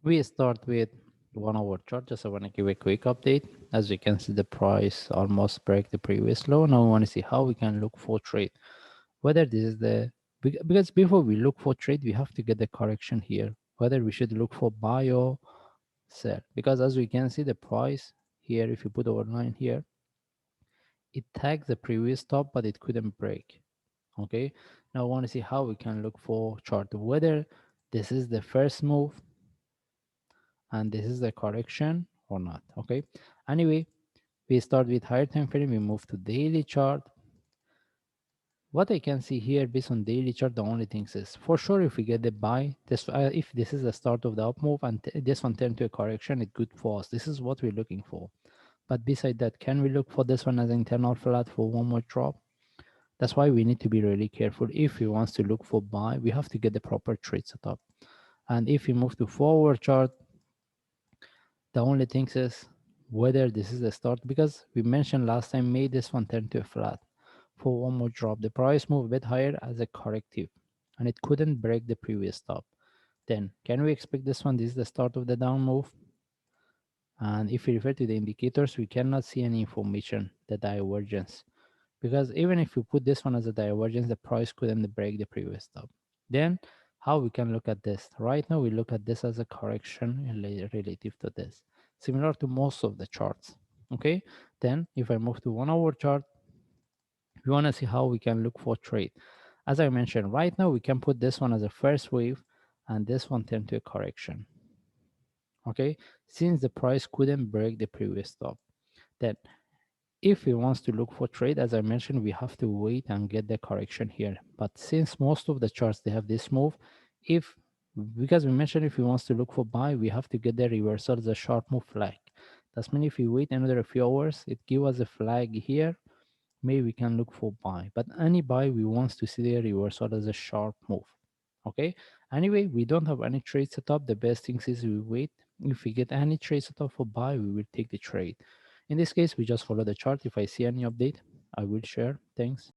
We start with 1 hour chart. Just I want to give a quick update. As you can see, the price almost break the previous low. Now we want to see how we can look for trade. Whether this is the because before we look for trade, we have to get the correction here. Whether we should look for buy or sell. Because as we can see, the price here, if you put our line here, it tagged the previous top, but it couldn't break. Okay. Now I want to see how we can look for chart. Whether this is the first move and this is the correction or not. Okay, anyway, we start with higher time frame, we move to daily chart. What I can see here based on daily chart, the only things is for sure if we get the buy this, if this is the start of the up move and this one turn to a correction, it's good for us. This is what we're looking for. But beside that, can we look for this one as internal flat for one more drop? That's why we need to be really careful. If we want to look for buy, we have to get the proper trade setup. And if we move to forward chart, the only thing is whether this is the start, because we mentioned last time, made this one turn to a flat for one more drop. The price moved a bit higher as a corrective and it couldn't break the previous stop. Then can we expect this one? This is the start of the down move. And if we refer to the indicators, we cannot see any information, the divergence. Because even if we put this one as a divergence, the price couldn't break the previous stop. Then how we can look at this? Right now we look at this as a correction relative to this, similar to most of the charts. Okay, then if I move to 1 hour chart, we want to see how we can look for trade. As I mentioned, right now we can put this one as a first wave and this one turn to a correction. Okay, since the price couldn't break the previous stop, then if we want to look for trade, as I mentioned, we have to wait and get the correction here. But since most of the charts, they have this move, if because we mentioned if we want to look for buy, we have to get the reversal as a sharp move flag. That's mean if we wait another few hours, it give us a flag here, maybe we can look for buy. But any buy, we want to see the reversal as a sharp move. Okay, anyway, we don't have any trade set up. The best thing is we wait. If we get any trade set up for buy, we will take the trade. In this case, we just follow the chart. If I see any update, I will share. Thanks.